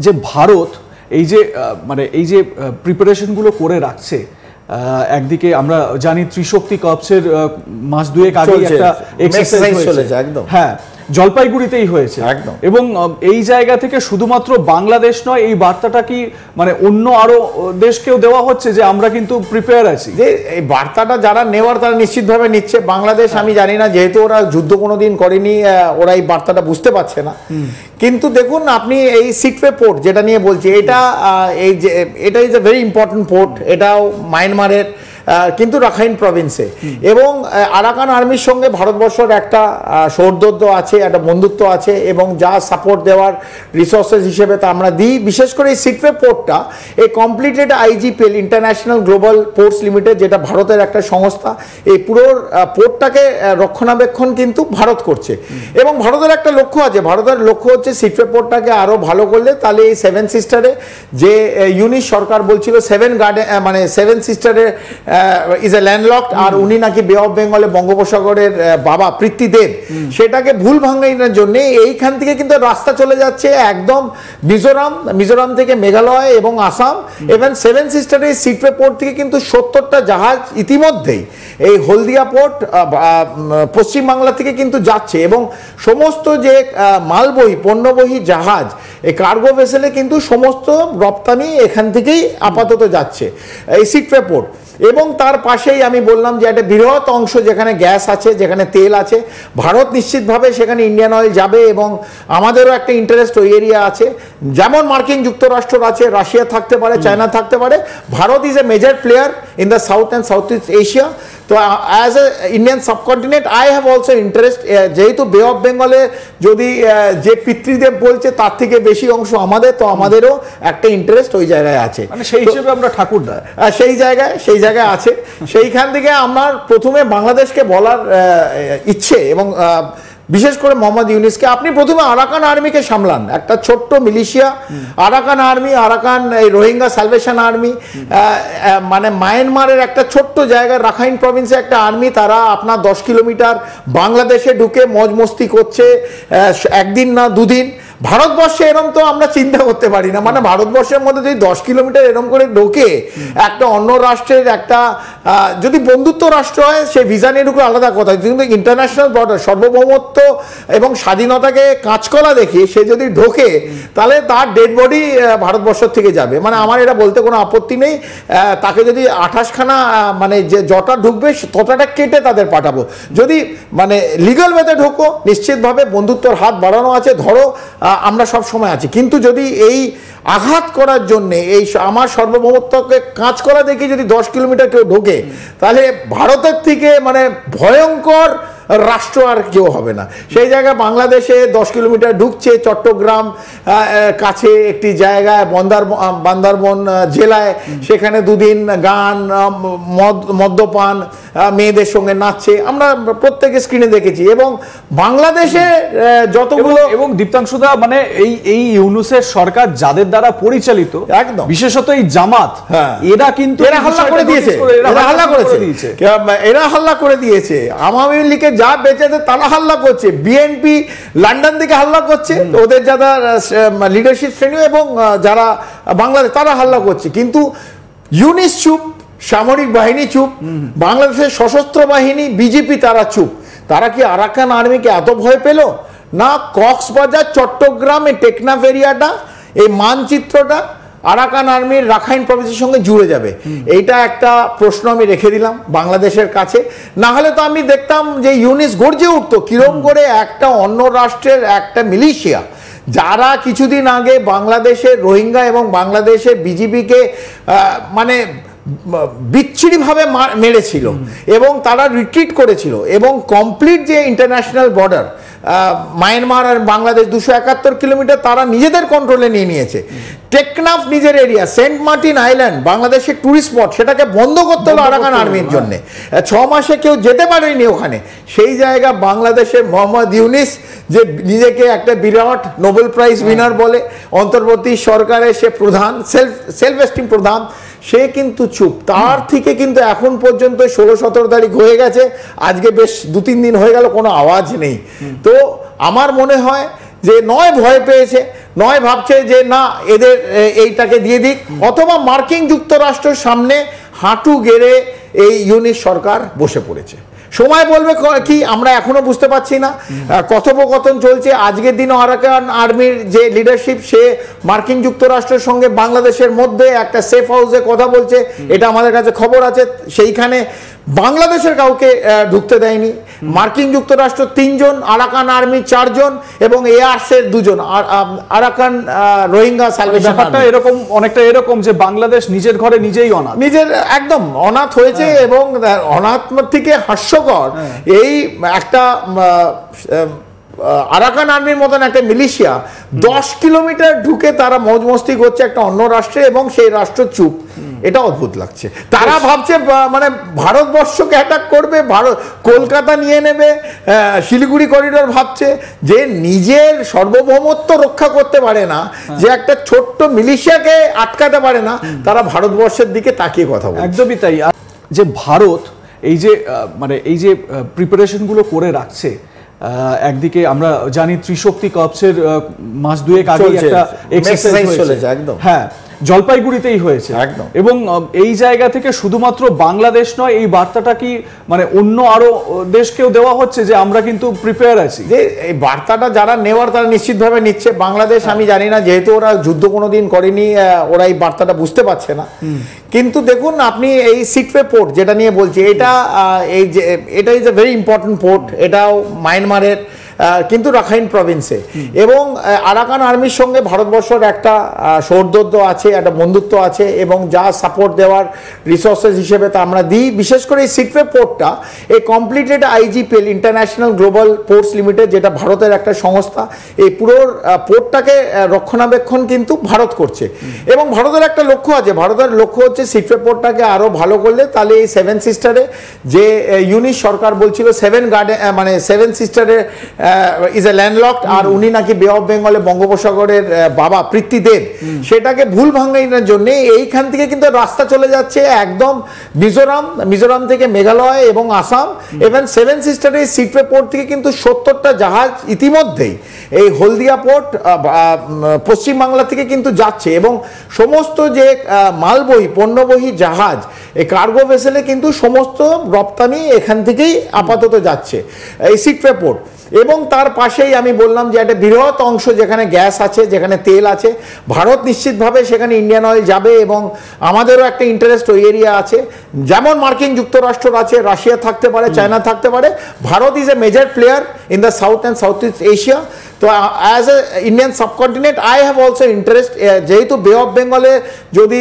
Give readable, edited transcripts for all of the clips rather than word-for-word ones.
যে ভারত এই যে মানে এই যে প্রিপারেশনগুলো করে রাখছে, একদিকে আমরা জানি ত্রিশক্তি কর্পসের মাস দুয়েক আগে একটা এক্সারসাইজ হয়েছে, একদম হ্যাঁ জলপাইগুড়িতেই হয়েছে একদম, এবং এই জায়গা থেকে শুধুমাত্র বাংলাদেশ নয়, এই বার্তাটা কি মানে অন্য আরো দেশকেও দেওয়া হচ্ছে যে আমরা কিন্তু প্রিপেয়ার আছি? যে এই বার্তাটা যারা নেওয়ার তারা নিশ্চিতভাবে নিচ্ছে। বাংলাদেশ আমি জানি না, যেহেতু ওরা যুদ্ধ কোনোদিন করেনি, ওরা এই বার্তাটা বুঝতে পারছে না। কিন্তু দেখুন আপনি এই সিটওয়ে পোর্ট যেটা নিয়ে বলছি, এটা এই যে এটা is a very important port, এটাও মায়ানমারের কিন্তু রাখাইন প্রভিন্সে, এবং আরাকান আর্মির সঙ্গে ভারতবর্ষের একটা সৌহার্দ্য আছে, একটা বন্ধুত্ব আছে, এবং যা সাপোর্ট দেওয়ার রিসোর্সেস হিসেবে তা আমরা দিই। বিশেষ করে এই সিটওয়ে পোর্টটা এই completed IGPL international global ports limited, যেটা ভারতের একটা সংস্থা, এই পুরো পোর্টটাকে রক্ষণাবেক্ষণ কিন্তু ভারত করছে। এবং ভারতের একটা লক্ষ্য আছে, ভারতের লক্ষ্য হচ্ছে সিটওয়ে পোর্টটাকে আরও ভালো করলে তাহলে এই সেভেন সিস্টারে যে ইউনিস সরকার বলছিল সেভেন গার্ডেন মানে সেভেন সিস্টারে ইজ এ ল্যান্ডলকড, আর উনি নাকি বে অফ বেঙ্গলে বঙ্গোপসাগরের বাবা পৃথ্বীদেব, সেটাকে ভুল ভাঙানোর জন্য এইখান থেকে কিন্তু রাস্তা চলে যাচ্ছে একদম মিজোরাম থেকে মেঘালয় এবং আসাম, এবং সেভেন সিস্টারের সিটওয়ে পোর্ট থেকে কিন্তু 70টা জাহাজ ইতিমধ্যেই এই হলদিয়া পোর্ট পশ্চিমবাংলা থেকে কিন্তু যাচ্ছে, এবং সমস্ত যে মালবহী পণ্যবহী জাহাজ এই কার্গো ভেসেলে কিন্তু সমস্ত রপ্তানি এখান থেকেই আপাতত যাচ্ছে এই সিটওয়ে পোর্ট। এবং তার পাশেই আমি বললাম যে একটা বৃহৎ অংশ যেখানে গ্যাস আছে, যেখানে তেল আছে, ভারত নিশ্চিতভাবে সেখানে ইন্ডিয়ান অয়েল যাবে, এবং আমাদেরও একটা ইন্টারেস্ট ওই এরিয়া আছে। যেমন মার্কিন যুক্তরাষ্ট্র আছে, রাশিয়া থাকতে পারে, চায়না থাকতে পারে, Bharat is a major player in the South and South East Asia. তো as a Indian subcontinent I have also interest, যেহেতু বে অফ বেঙ্গলে যদি যে পিতৃদেব বলছে তার থেকে বেশি অংশ আমাদের, তো আমাদেরও একটা ইন্টারেস্ট ওই জায়গায় আছে, মানে সেই হিসেবে আমরা ঠাকুরদা সেই জায়গায় আছে। সেইখান থেকে আমার প্রথমে বাংলাদেশকে বলার ইচ্ছে, এবং বিশেষ করে মোহাম্মদ ইউনিসকে, আপনি প্রথমে আরাকান আর্মিকে সামলান, একটা ছোট্ট মিলিশিয়া আরাকান আর্মি, আরাকান এই রোহিঙ্গা সালভেশন আর্মি, মানে মায়ানমারের একটা ছোট্ট জায়গায় রাখাইন প্রভিন্সে একটা আর্মি, তারা আপনার 10 কিলোমিটার বাংলাদেশে ঢুকে মজ মস্তি করছে, একদিন না দুদিন। ভারতবর্ষে এরম তো আমরা চিন্তা করতে পারি না, মানে ভারতবর্ষের মধ্যে যদি 10 কিলোমিটার এরম করে ঢোকে একটা অন্য রাষ্ট্রের, একটা যদি বন্ধুত্ব রাষ্ট্র হয় সে ভিসা নিয়ে ঢুকলে আলাদা কথা, কিন্তু ইন্টারন্যাশনাল বর্ডার সার্বভৌমত্ব এবং স্বাধীনতাকে কাঁচকলা দেখিয়ে সে যদি ঢোকে, তাহলে তার ডেড বডি ভারতবর্ষ থেকে যাবে। মানে আমার এটা বলতে কোনো আপত্তি নেই, তাকে যদি 28খানা মানে যে জটা ঢুকবে ততটা কেটে তাদের পাঠাবো। যদি মানে লিগাল ওয়েতে ঢোকো, নিশ্চিতভাবে বন্ধুত্বর হাত বাড়ানো আছে, ধরো আমরা সব সময় আছি। কিন্তু যদি এই আঘাত করার জন্যে, এই আমার সার্বভৌমত্বকে কাজ করা দেখে যদি 10 কিলোমিটার কেউ ঢোকে, তাহলে ভারতের থেকে মানে ভয়ঙ্কর রাষ্ট্র আর কেউ হবে না। সেই জায়গায় বাংলাদেশে 10 কিলোমিটার ঢুকছে, চট্টগ্রাম কাছে একটি জায়গায় বান্দারবন জেলায়, সেখানে দুদিন গান মদ্যপান মেয়েদের সঙ্গে নাচছে, আমরা প্রত্যেকে স্ক্রিনে দেখেছি। এবং বাংলাদেশে যতগুলো, এবং দীপ্তাংশুদা মানে এই ইউনূসের সরকার যাদের দ্বারা পরিচালিত, একদম বিশেষত এই জামাত, এরা কিন্তু হাল্লা করে দিয়েছে, এরা হাল্লা করে দিয়েছে। আওয়ামী লীগের যা বেঁচেছে তারা হাল্লা করছে, বিএনপি লন্ডন থেকে হাল্লা করছে, ওদের যারা লিডারশিপ শ্রেণী এবং যারা বাংলাদেশ তারা হাল্লা করছে। কিন্তু ইউনিস চুপ, সামরিক বাহিনী চুপ, বাংলাদেশের সশস্ত্র বাহিনী বিজেপি তারা চুপ। তারা কি আরাকান আর্মিকে এত ভয় পেল না? কক্সবাজার, চট্টগ্রাম, এই টেকনাফ এরিয়াটা, এই মানচিত্রটা আরাকান আর্মির রাখাইন প্রভিন্সের সঙ্গে জুড়ে যাবে। এইটা একটা প্রশ্ন আমি রেখে দিলাম বাংলাদেশের কাছে। না হলে তো আমি দেখতাম যে ইউনিস গর্জে উঠতো কিরম করে একটা অন্য রাষ্ট্রের একটা মিলিশিয়া, যারা কিছুদিন আগে বাংলাদেশের রোহিঙ্গা এবং বাংলাদেশের বিজিবিকে মানে বিচ্ছিরিভাবে মেরেছিল, এবং তারা রিট্রিট করেছিল, এবং কমপ্লিট যে ইন্টারন্যাশনাল বর্ডার মায়ানমার আর বাংলাদেশ 271 কিলোমিটার তারা নিজেদের কন্ট্রোলে নিয়ে নিয়েছে। টেকনাফ নিজের এরিয়া, সেন্ট মার্টিন আইল্যান্ড বাংলাদেশের ট্যুরিস্ট স্পট, সেটাকে বন্ধ করতে হলো আরাকান আর্মির জন্য। 6 মাসে কেউ যেতে পারেনি ওখানে। সেই জায়গা বাংলাদেশের মোহাম্মদ ইউনিস, যে নিজেকে একটা বিরাট নোবেল প্রাইজ উইনার বলে, অন্তর্বর্তী সরকারের সে প্রধান, সেলফ এস্টিম প্রধান, সে কিন্তু চুপ। তার থেকে কিন্তু এখন পর্যন্ত 16-17 তারিখ হয়ে গেছে, আজকে বেশ 2-3 দিন হয়ে গেল, কোনো আওয়াজ নেই। তো আমার মনে হয় যে নয় ভয় পেয়েছে, নয় ভাবছে যে না এদের এইটাকে দিয়ে দিক, অথবা মার্কিন যুক্তরাষ্ট্রের সামনে হাঁটু গেড়ে এই ইউনিট সরকার বসে পড়েছে। সময় বলবে কি, আমরা এখনো বুঝতে পারছি না। কথোপকথন চলছে। আজকের দিনে আরাকান আর্মির যে লিডারশিপ, সে মার্কিন যুক্তরাষ্ট্রের সঙ্গে বাংলাদেশের মধ্যে একটা সেফ হাউসে কথা বলছে, এটা আমাদের কাছে খবর আছে। সেইখানে বাংলাদেশের কাউকে ঢুকতে দেয়নি। মার্কিন যুক্তরাষ্ট্র 3 জন, আরাকান আর্মি 4 জন এবং এআরসের 2 জন, আরাকান রোহিঙ্গা সালভেশন। ব্যাপারটা এরকম, অনেকটা এরকম যে বাংলাদেশ নিজের ঘরে নিজেই অনাথ, নিজের একদম অনাথ হয়েছে। এবং অনাথ থেকে হাস্যকর এই একটা আরাকান আর্মির মতন একটা মিলিশিয়া 10 কিলোমিটার ঢুকে তারা মৌজমস্তি করছে একটা অন্য রাষ্ট্রে, এবং সেই রাষ্ট্র চুপ। এটা অদ্ভুত লাগছে। তারা ভাবছে মানে ভারতবর্ষকে অ্যাটাক করবে, কলকাতা নিয়ে নেবে, শিলিগুড়ি করিডোর ভাবছে, যে নিজের সার্বভৌমত্ব রক্ষা করতে পারে না, যে একটা ছোট্ট মিলিশিয়াকে আটকাতে পারে না, তারা ভারতবর্ষের দিকে তাকিয়ে কথা বলে। একদমই তাই। যে ভারত এই যে মানে এই যে প্রিপারেশনগুলো করে রাখছে, একদিকে আমরা জানি ত্রিশক্তি কর্পসের মাস 2 আগে একটা এক্সারসাইজ চলেছে, একদম হ্যাঁ, জলপাইগুড়িতেই হয়েছে একদম। এবং এই জায়গা থেকে শুধুমাত্র বাংলাদেশ নয়, এই বার্তাটা কি মানে অন্য আরো দেশকেও দেওয়া হচ্ছে যে আমরা কিন্তু প্রিপেয়ার আছি? যে এই বার্তাটা যারা নেওয়ার তারা নিশ্চিতভাবে নিচ্ছে। বাংলাদেশ আমি জানি না, যেহেতু ওরা যুদ্ধ কোনোদিন করেনি, ওরা এই বার্তাটা বুঝতে পারছে না। কিন্তু দেখুন আপনি এই সিটওয়ে পোর্ট যেটা নিয়ে বলছি, এটা এই যে এটা is a very important port. এটাও মায়ানমারের, কিন্তু রাখাইন প্রভিন্সে। এবং আরাকান আর্মির সঙ্গে ভারতবর্ষের একটা সৌহার্দ্য আছে, একটা বন্ধুত্ব আছে, এবং যা সাপোর্ট দেওয়ার রিসোর্সেস হিসেবে তা আমরা দিই। বিশেষ করে এই সিটওয়ে পোর্টটা এই completed IGPL, international global ports limited, যেটা ভারতের একটা সংস্থা, এই পুরো পোর্টটাকে রক্ষণাবেক্ষণ কিন্তু ভারত করছে। এবং ভারতের একটা লক্ষ্য আছে, ভারতের লক্ষ্য হচ্ছে সিটওয়ে পোর্টটাকে আরও ভালো করলে তাহলে এই 7 সিস্টারে যে ইউনিট সরকার বলছিল 7 গার্ডেন মানে 7 সিস্টারে ইজ এ ল্যান্ডলকড, আর উনি নাকি বে অফ বেঙ্গলে বঙ্গোপসাগরের বাবা পৃথ্বীদেব, সেটাকে ভুল ভাঙানোর জন্য এইখান থেকে কিন্তু রাস্তা চলে যাচ্ছে একদম মিজোরাম থেকে মেঘালয় এবং আসাম। এবং 7 সিস্টারের সিটওয়ে পোর্ট থেকে কিন্তু 70টা জাহাজ ইতিমধ্যেই এই হলদিয়া পোর্ট পশ্চিমবাংলা থেকে কিন্তু যাচ্ছে। এবং সমস্ত যে মালবহী পণ্যবহী জাহাজ, এই কার্গো ভেসেলে কিন্তু সমস্ত রপ্তানি এখান থেকেই আপাতত যাচ্ছে এই সিটওয়ে পোর্ট। এবং তার পাশেই আমি বললাম যে একটা বৃহৎ অংশ যেখানে গ্যাস আছে, যেখানে তেল আছে, ভারত নিশ্চিতভাবে সেখানে ইন্ডিয়ান অয়েল যাবে। এবং আমাদেরও একটা ইন্টারেস্ট ওই এরিয়া আছে, যেমন মার্কিন যুক্তরাষ্ট্র আছে, রাশিয়া থাকতে পারে, চায়না থাকতে পারে। Bharat is a major player in the South and South East Asia. তো as a Indian subcontinent I have also interest, যেহেতু বে অফ বেঙ্গলে যদি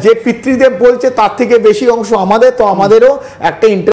যে পিতৃদেব বলছে তার থেকে বেশি অংশ আমাদের, তো আমাদেরও একটা ইন্টারেস্ট